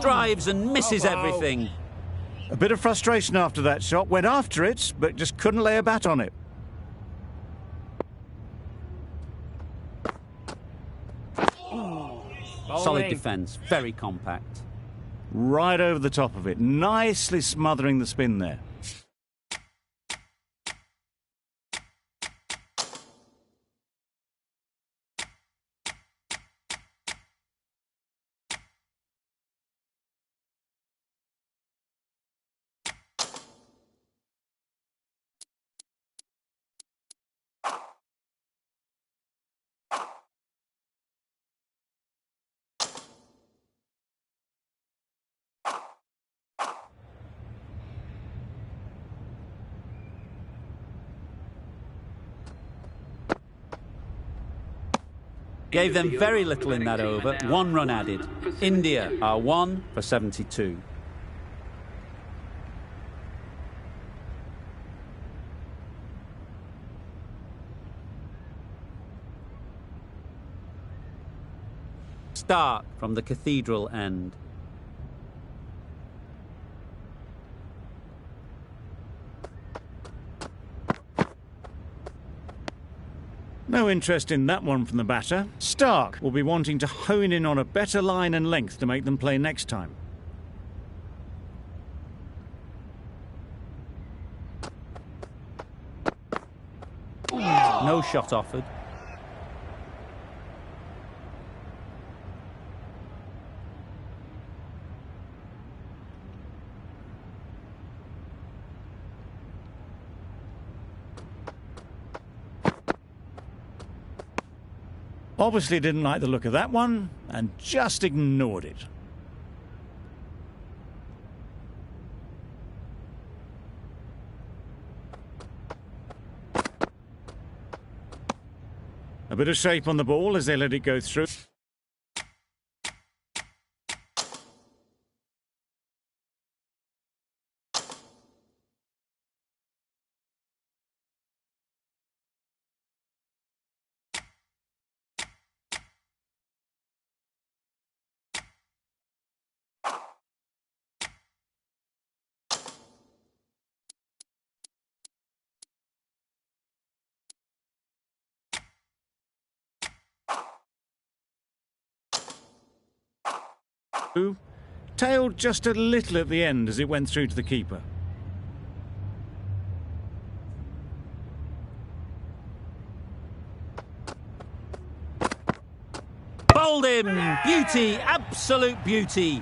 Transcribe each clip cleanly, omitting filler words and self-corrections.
Drives and misses everything. A bit of frustration after that shot. Went after it, but just couldn't lay a bat on it. Solid defence, very compact. Right over the top of it, nicely smothering the spin there. Gave them very little in that over, 1 run added. India are 1 for 72. Starc from the Cathedral end. No interest in that one from the batter. Starc will be wanting to hone in on a better line and length to make them play next time. No shot offered. Obviously didn't like the look of that one and just ignored it. A bit of shape on the ball as they let it go through. Tailed just a little at the end as it went through to the keeper. Bowled him! Beauty, absolute beauty.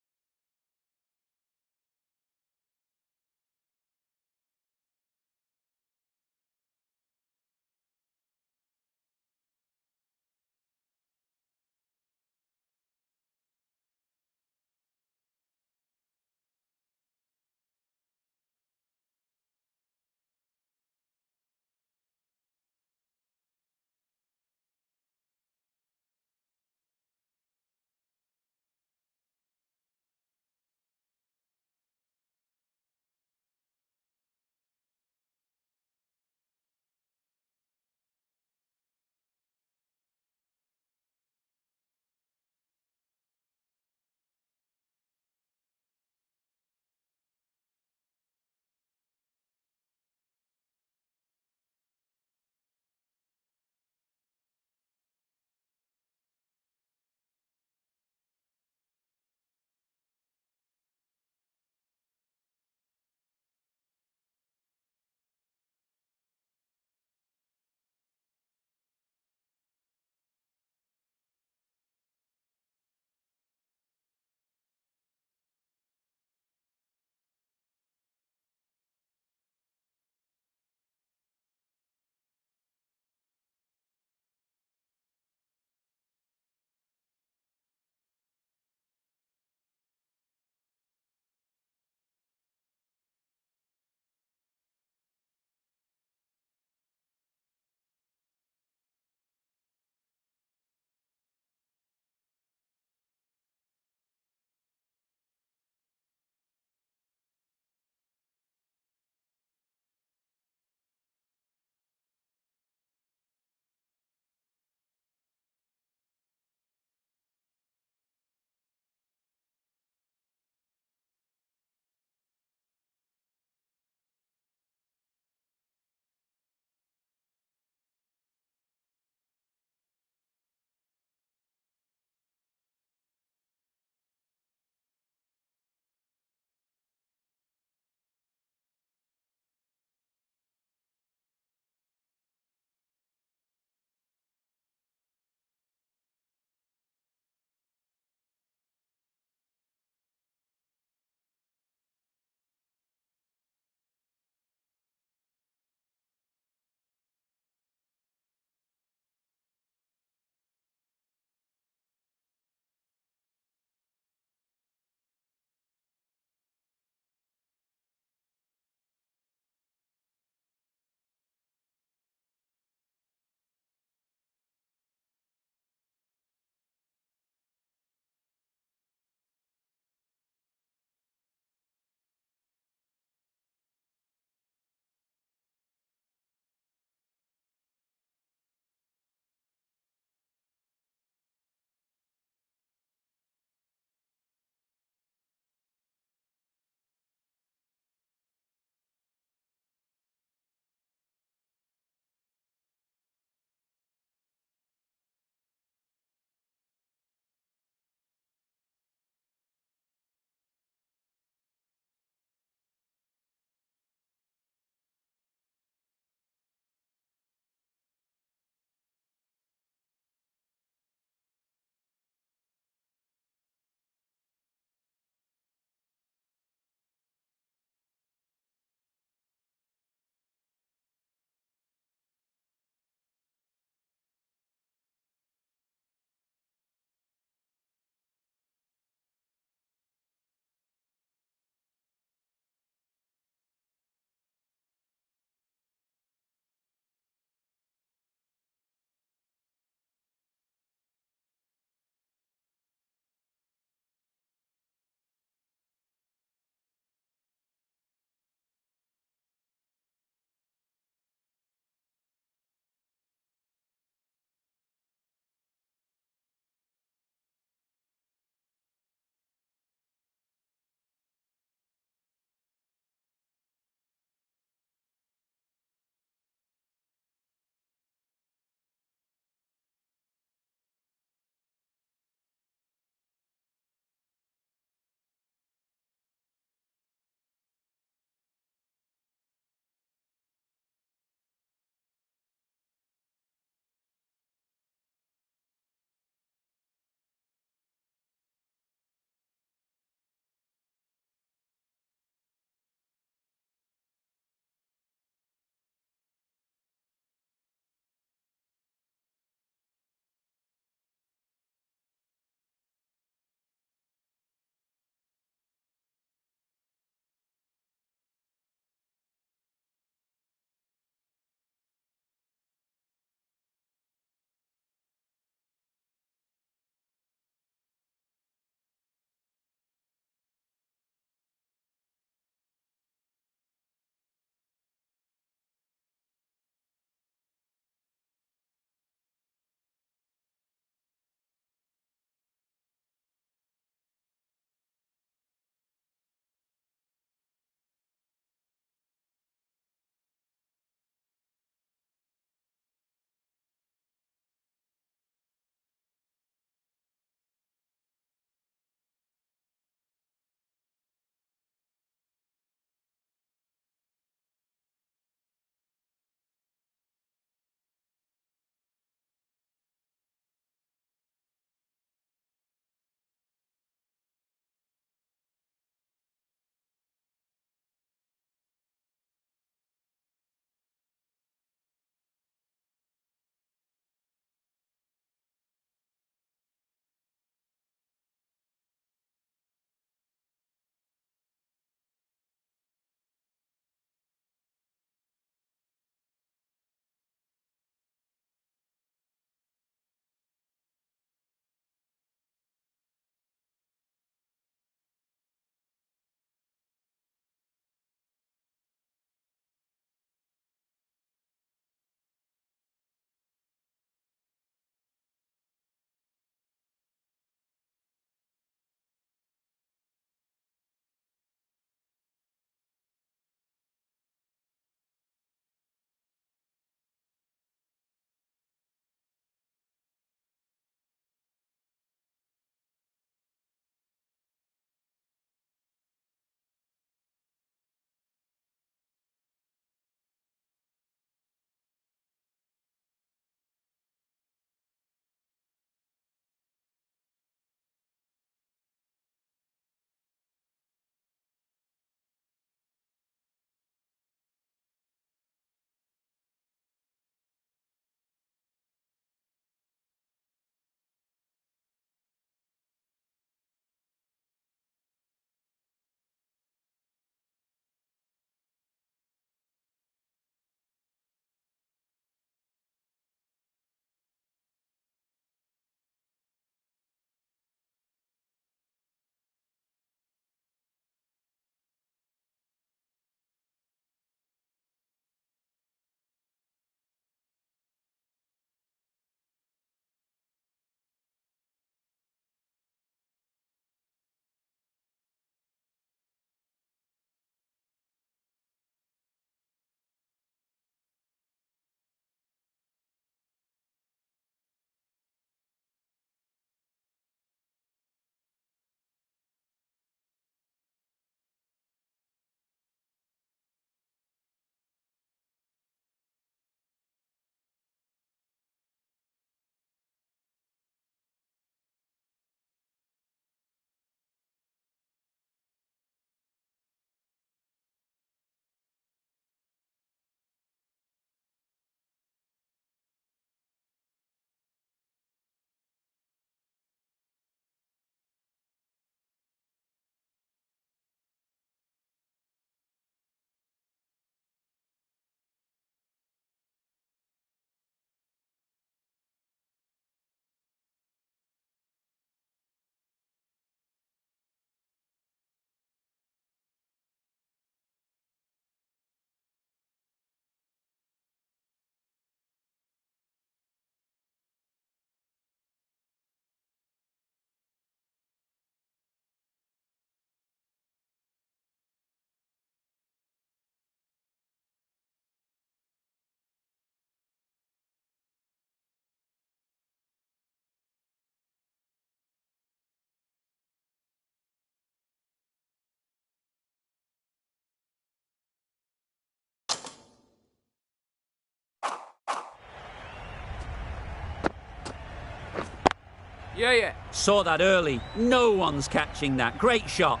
Saw that early. No one's catching that. Great shot.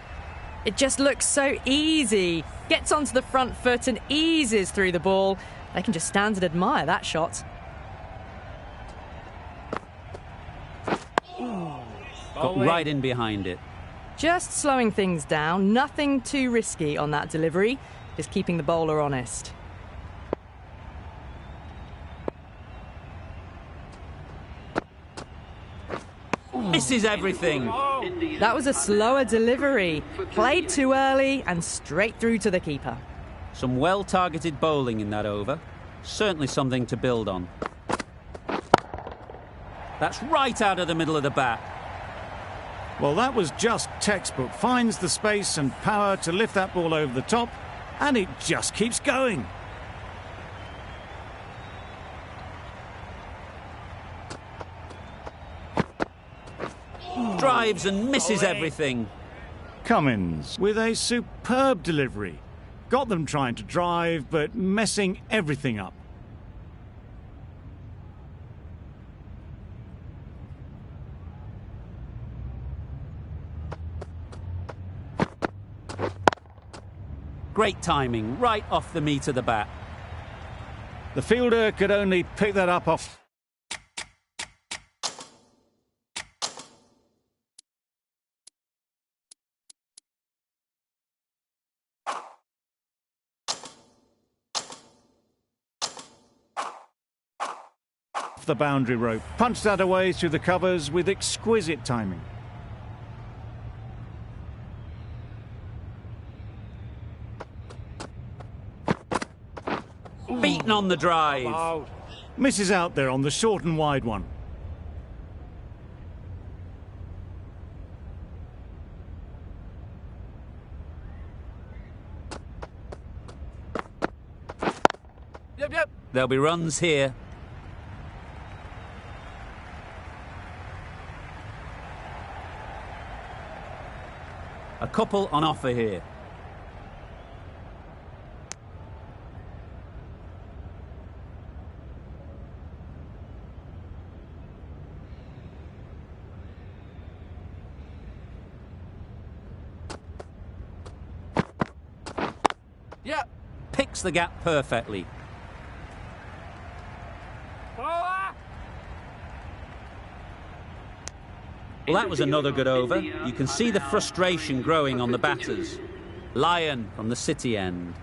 It just looks so easy. Gets onto the front foot and eases through the ball. They can just stand and admire that shot. Got right in behind it. Just slowing things down. Nothing too risky on that delivery. Just keeping the bowler honest. Misses everything. That was a slower delivery. Played too early and straight through to the keeper. Some well-targeted bowling in that over. Certainly something to build on. That's right out of the middle of the bat. Well, that was just textbook. Finds the space and power to lift that ball over the top, and it just keeps going. Drives and misses everything. Cummins with a superb delivery. Got them trying to drive, but messing everything up. Great timing, right off the meat of the bat. The fielder could only pick that up off the boundary rope. Punched that away through the covers with exquisite timing. Beaten on the drive. Misses out there on the short and wide one. There'll be runs here. A couple on offer here. Picks the gap perfectly. Well, that was another good over. You can see the frustration growing on the batters. Lyon from the City end.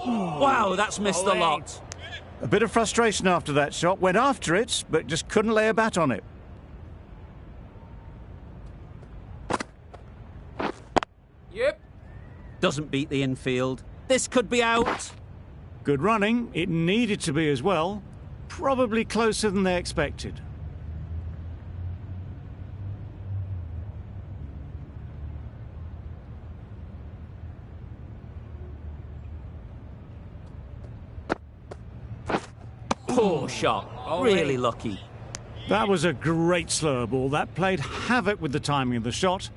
Wow, that's missed a lot. A bit of frustration after that shot. Went after it, but just couldn't lay a bat on it. Doesn't beat the infield. This could be out. Good running. It needed to be as well. Probably closer than they expected. Poor shot. Really lucky. That was a great slower ball. That played havoc with the timing of the shot.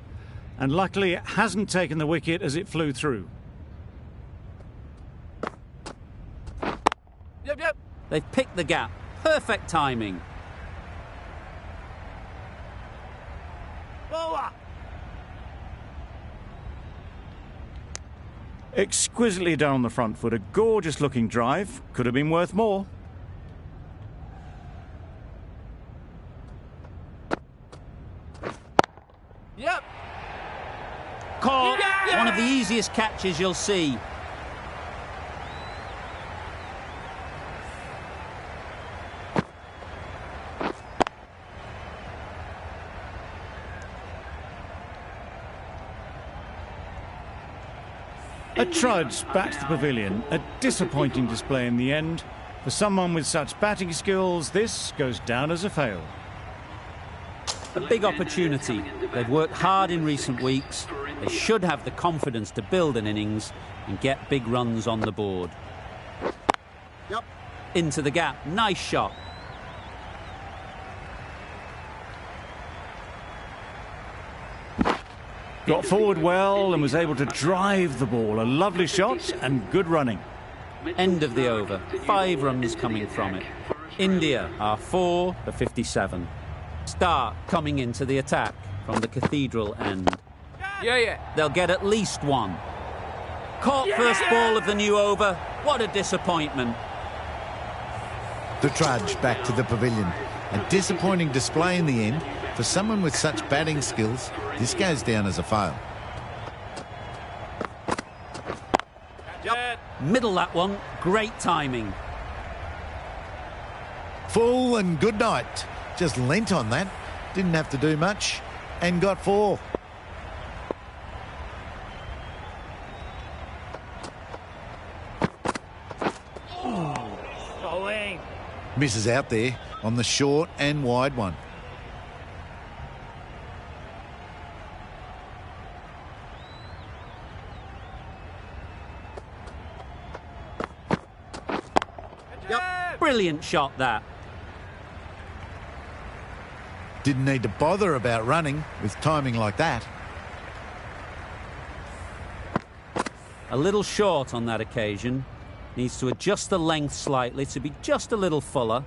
And luckily it hasn't taken the wicket as it flew through. They've picked the gap. Perfect timing. Exquisitely done on the front foot. A gorgeous looking drive. Could have been worth more. Caught. One of the easiest catches you'll see. A trudge back to the pavilion. A disappointing display in the end. For someone with such batting skills, this goes down as a fail. A big opportunity. They've worked hard in recent weeks. They should have the confidence to build an innings and get big runs on the board. Into the gap. Nice shot. Got forward well and was able to drive the ball. A lovely shot and good running. End of the over. 5 runs coming from it. India are 4 for 57. Starc coming into the attack from the Cathedral end. They'll get at least 1. Caught first ball of the new over. What a disappointment. The trudge back to the pavilion. A disappointing display in the end. For someone with such batting skills, this goes down as a fail. Middle that one. Great timing. Full and good night. Just leant on that. Didn't have to do much. And got 4. Misses out there on the short and wide one. Brilliant shot, that. Didn't need to bother about running with timing like that. A little short on that occasion. Needs to adjust the length slightly to be just a little fuller.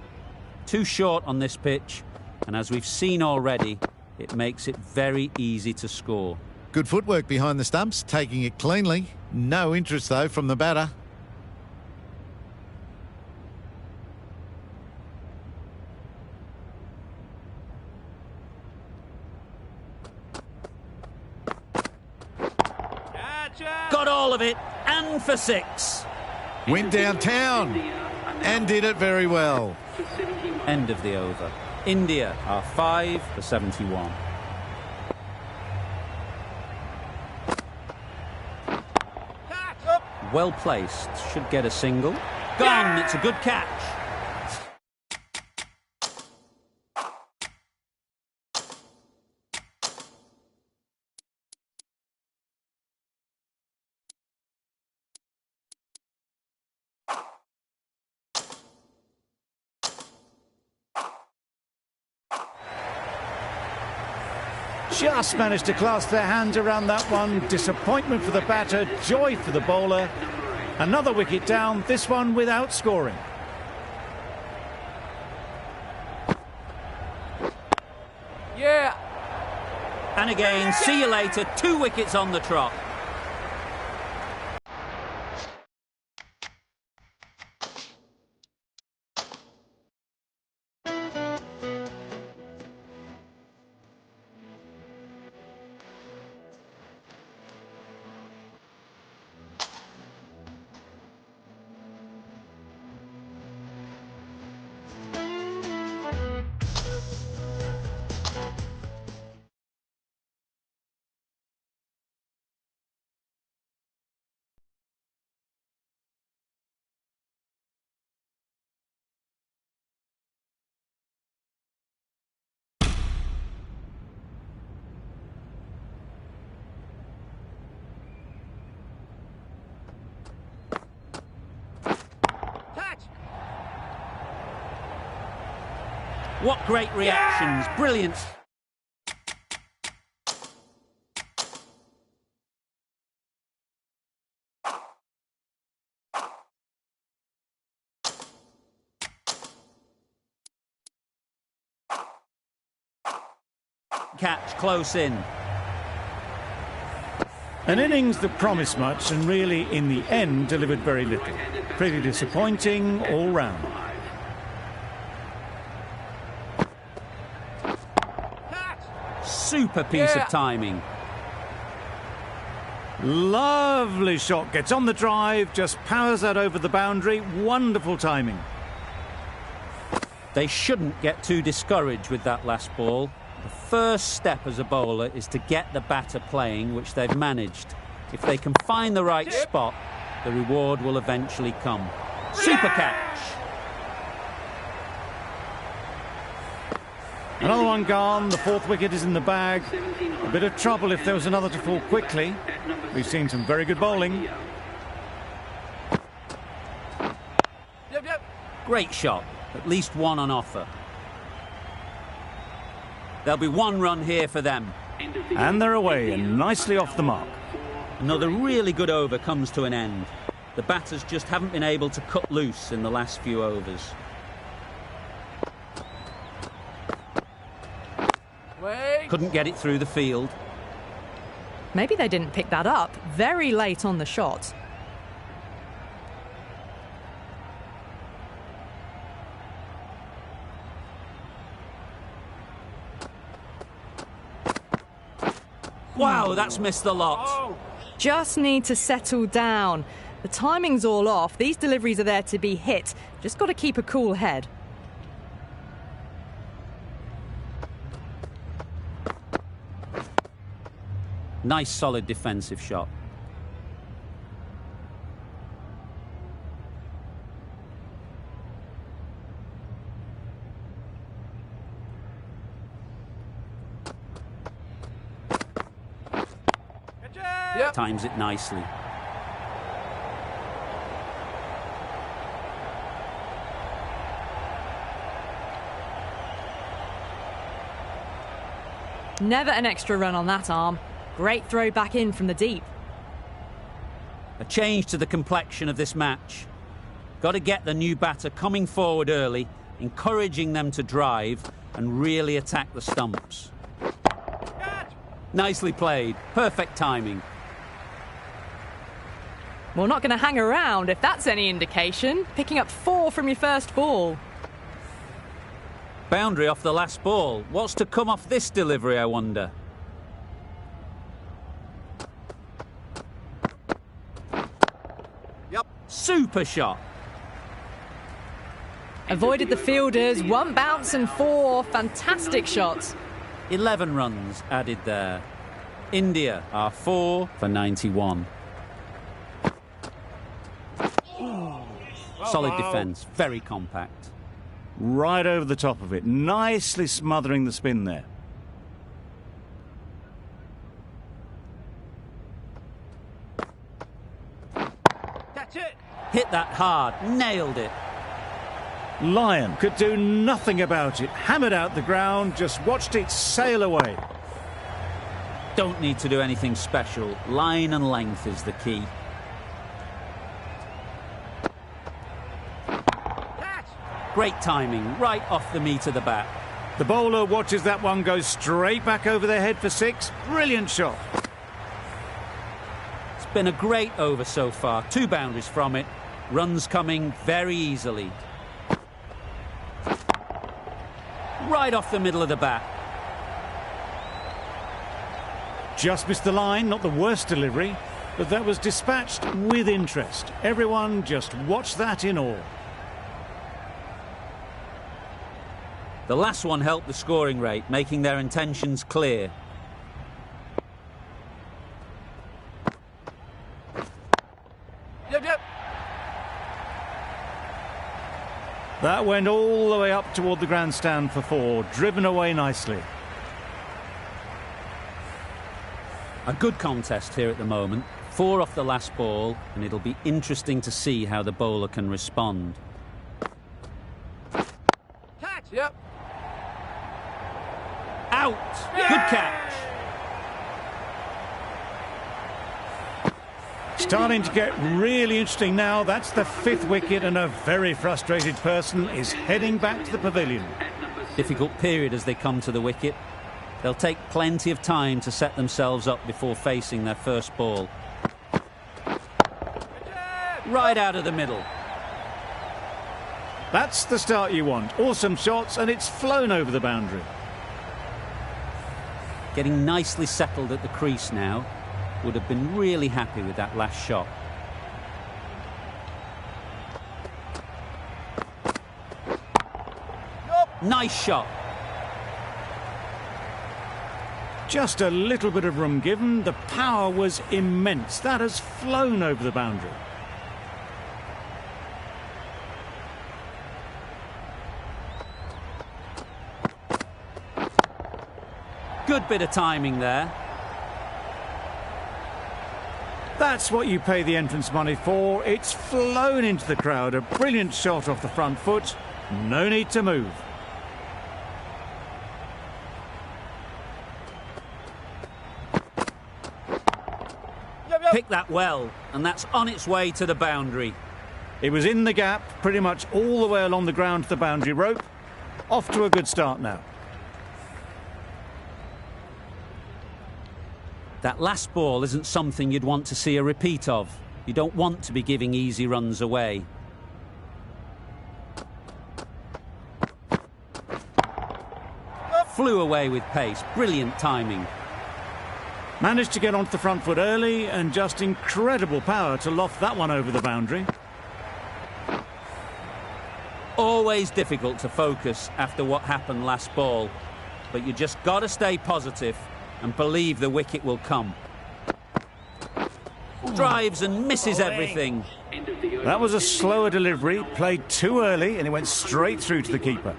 Too short on this pitch, and as we've seen already, it makes it very easy to score. Good footwork behind the stumps, taking it cleanly. No interest, though, from the batter. Got all of it, and for 6. Went downtown and did it very well. End of the over. India are 5 for 71. Well placed. Should get a single. Gone. It's a good catch. Just managed to clasp their hands around that one. Disappointment for the batter, joy for the bowler. Another wicket down, this one without scoring. And again, see you later. 2 wickets on the trot. What great reactions. Brilliant. Catch close in. An innings that promised much and really, in the end, delivered very little. Pretty disappointing all round. Super piece of timing. Lovely shot. Gets on the drive, just powers that over the boundary. Wonderful timing. They shouldn't get too discouraged with that last ball. The first step as a bowler is to get the batter playing, which they've managed. If they can find the right spot, the reward will eventually come. Super catch. Another one gone. The 4th wicket is in the bag. A bit of trouble if there was another to fall quickly. We've seen some very good bowling. Great shot. At least 1 on offer. There'll be 1 run here for them. And they're away and nicely off the mark. Another really good over comes to an end. The batters just haven't been able to cut loose in the last few overs. Couldn't get it through the field. Maybe they didn't pick that up very late on the shot. Wow, that's missed the lot. Just need to settle down. The timing's all off. These deliveries are there to be hit. Just got to keep a cool head. Nice solid defensive shot. Yep. Times it nicely. Never an extra run on that arm. Great throw back in from the deep. A change to the complexion of this match. Got to get the new batter coming forward early, encouraging them to drive and really attack the stumps. Nicely played. Perfect timing. Well, not going to hang around if that's any indication. Picking up 4 from your first ball. Boundary off the last ball. What's to come off this delivery, I wonder? Yep. Super shot. Avoided the fielders. 1 bounce and 4. Fantastic shots. 11 runs added there. India are 4 for 91. Solid defence, very compact. Right over the top of it, nicely smothering the spin there. That's it. Hit that hard, nailed it. Lyon could do nothing about it. Hammered out the ground, just watched it sail away. Don't need to do anything special. Line and length is the key. Great timing, right off the meat of the bat. The bowler watches that one go straight back over their head for 6. Brilliant shot. It's been a great over so far. 2 boundaries from it. Runs coming very easily. Right off the middle of the bat. Just missed the line, not the worst delivery, but that was dispatched with interest. Everyone just watched that in awe. The last one helped the scoring rate, making their intentions clear. Yep. That went all the way up toward the grandstand for 4, driven away nicely. A good contest here at the moment. 4 off the last ball, and it'll be interesting to see how the bowler can respond. Catch! Yep. Out! Yeah. Good catch. Starting to get really interesting now. That's the 5th wicket, and a very frustrated person is heading back to the pavilion. Difficult period as they come to the wicket. They'll take plenty of time to set themselves up before facing their first ball. Right out of the middle. That's the start you want. Awesome shots, and it's flown over the boundary. Getting nicely settled at the crease now. Would have been really happy with that last shot. Nice shot. Just a little bit of room given. The power was immense. That has flown over the boundary. Good bit of timing there. That's what you pay the entrance money for. It's flown into the crowd. A brilliant shot off the front foot. No need to move. Picked that well, and that's on its way to the boundary. It was in the gap, pretty much all the way along the ground to the boundary rope. Off to a good start now. That last ball isn't something you'd want to see a repeat of. You don't want to be giving easy runs away. Flew away with pace. Brilliant timing. Managed to get onto the front foot early and just incredible power to loft that one over the boundary. Always difficult to focus after what happened last ball, but you just got to stay positive and believe the wicket will come. Drives and misses everything. That was a slower delivery, played too early, and it went straight through to the keeper.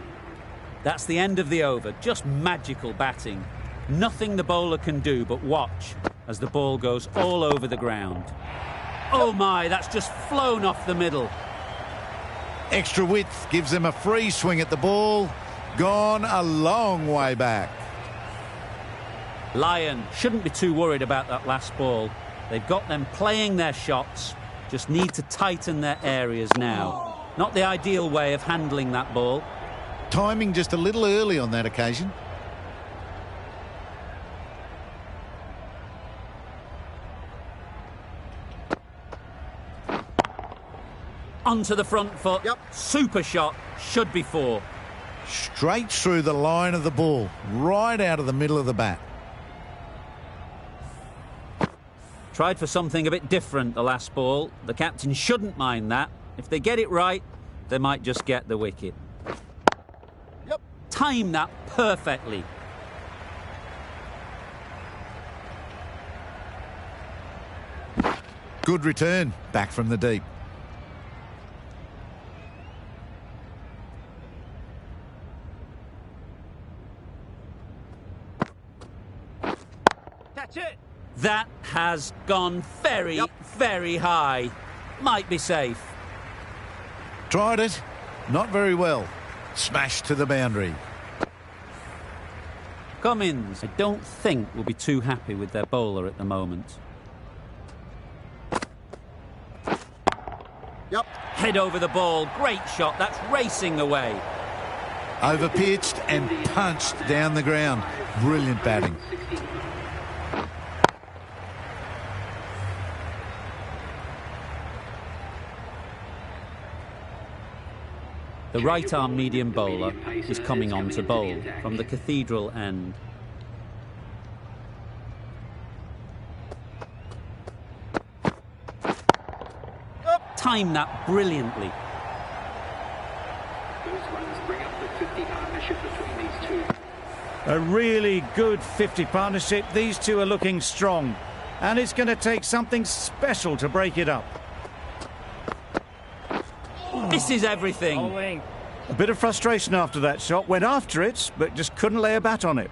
That's the end of the over. Just magical batting. Nothing the bowler can do but watch as the ball goes all over the ground. Oh my, that's just flown off the middle. Extra width gives them a free swing at the ball. Gone a long way back. Lyon shouldn't be too worried about that last ball. They've got them playing their shots, just need to tighten their areas now. Not the ideal way of handling that ball. Timing just a little early on that occasion. Onto the front foot. Super shot. Should be four. Straight through the line of the ball, right out of the middle of the bat. Tried for something a bit different the last ball. The captain shouldn't mind that. If they get it right, they might just get the wicket. Time that perfectly. Good return, back from the deep. Catch it. That has gone very, very high. Might be safe. Tried it, not very well. Smashed to the boundary. Cummins, I don't think, will be too happy with their bowler at the moment. Head over the ball. Great shot. That's racing away. Overpitched and punched down the ground. Brilliant batting. The right-arm medium bowler is coming on to bowl from the Cathedral end. Timed that brilliantly. A really good 50 partnership. These two are looking strong, and it's going to take something special to break it up. This is everything. A bit of frustration after that shot. Went after it, but just couldn't lay a bat on it.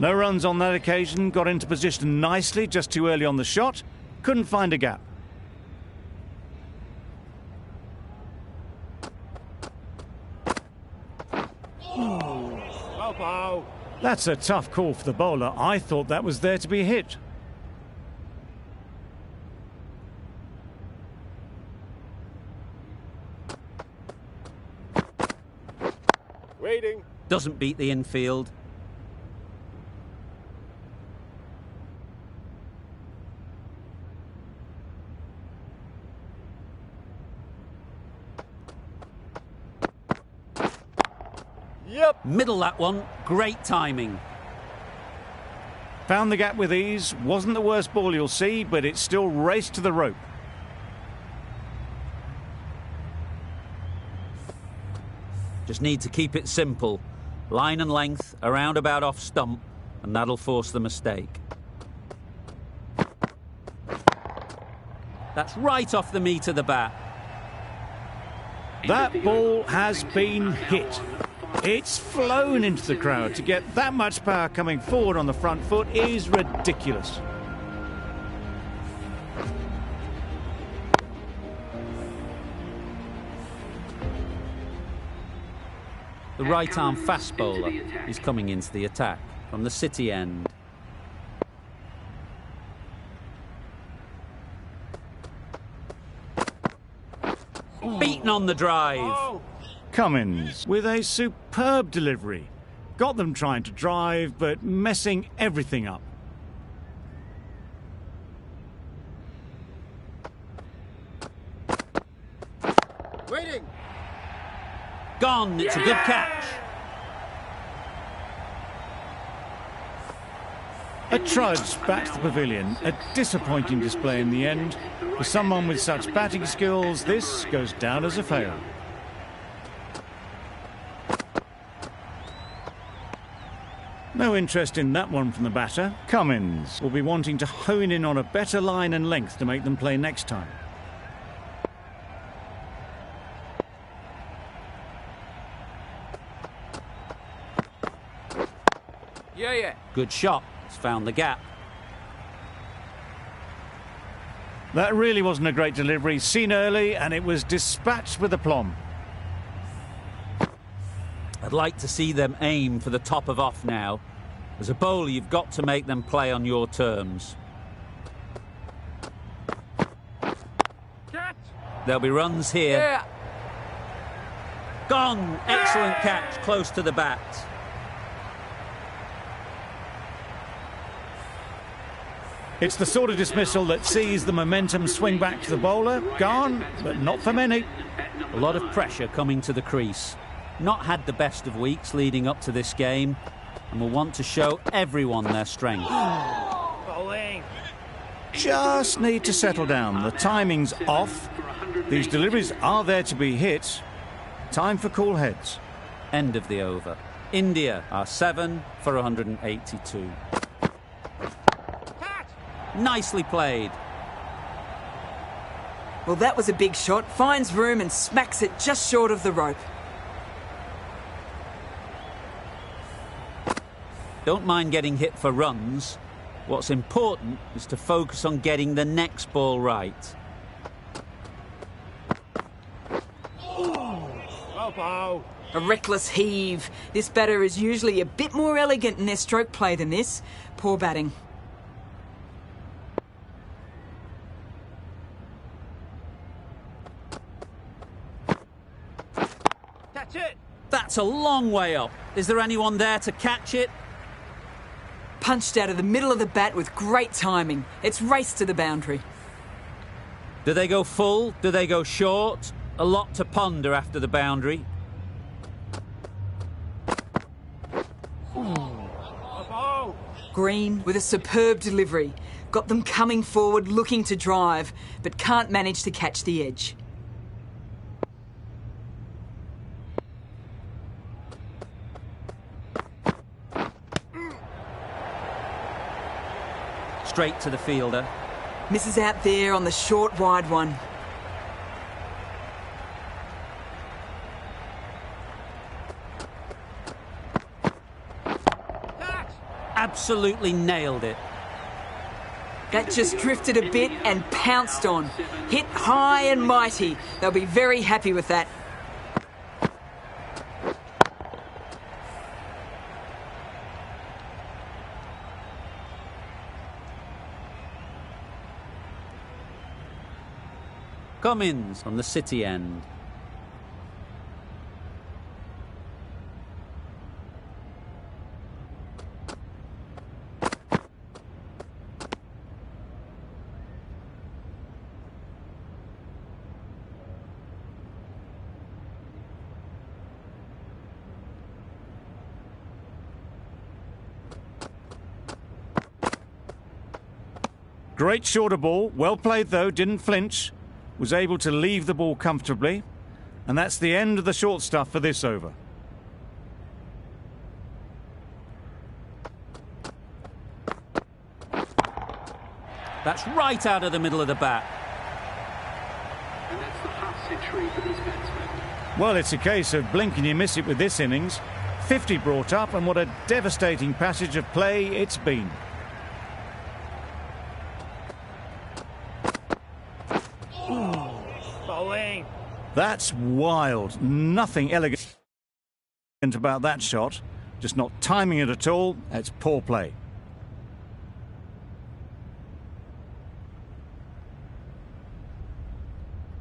No runs on that occasion. Got into position nicely, just too early on the shot. Couldn't find a gap. That's a tough call for the bowler. I thought that was there to be hit. Waiting. Doesn't beat the infield. Middle that one. Great timing. Found the gap with ease. Wasn't the worst ball you'll see, but it still raced to the rope. Just need to keep it simple. Line and length, around about off stump, and that'll force the mistake. That's right off the meat of the bat. That ball has been hit. It's flown into the crowd. To get that much power coming forward on the front foot is ridiculous. The right-arm fast bowler is coming into the attack from the City end. Beaten on the drive. Cummins with a superb delivery. Got them trying to drive, but messing everything up. Waiting. Gone. It's a good catch. A trudge back to the pavilion. A disappointing display in the end. For someone with such batting skills, this goes down as a fail. No interest in that one from the batter. Cummins will be wanting to hone in on a better line and length to make them play next time. Yeah. Good shot. It's found the gap. That really wasn't a great delivery. Seen early, and it was dispatched with aplomb. I'd like to see them aim for the top of off now. As a bowler, you've got to make them play on your terms. Catch. There'll be runs here. Yeah. Gone. Excellent catch, close to the bat. It's the sort of dismissal that sees the momentum swing back to the bowler. Gone, but not for many. A lot of pressure coming to the crease. Not had the best of weeks leading up to this game, and will want to show everyone their strength. Bowling. Just need to settle down. The timing's off. These deliveries are there to be hit. Time for cool heads. End of the over. India are 7 for 182. Nicely played. Well, that was a big shot. Finds room and smacks it just short of the rope. Don't mind getting hit for runs. What's important is to focus on getting the next ball right. Oh. A reckless heave. This batter is usually a bit more elegant in their stroke play than this. Poor batting. Catch it. That's a long way up. Is there anyone there to catch it? Punched out of the middle of the bat with great timing. It's raced to the boundary. Do they go full? Do they go short? A lot to ponder after the boundary. Green with a superb delivery. Got them coming forward looking to drive, but can't manage to catch the edge. Straight to the fielder. Misses out there on the short wide one. Absolutely nailed it. That just drifted a bit and pounced on. Hit high and mighty. They'll be very happy with that. Cummins on the City end. Great shorter ball. Well played, though. Didn't flinch. Was able to leave the ball comfortably. And that's the end of the short stuff for this over. That's right out of the middle of the bat. And that's the half-century for this batsman. Well, it's a case of blink and you miss it with this innings. 50 brought up, and what a devastating passage of play it's been. Bowling. That's wild. Nothing elegant. about that shot, just not timing it at all. It's poor play.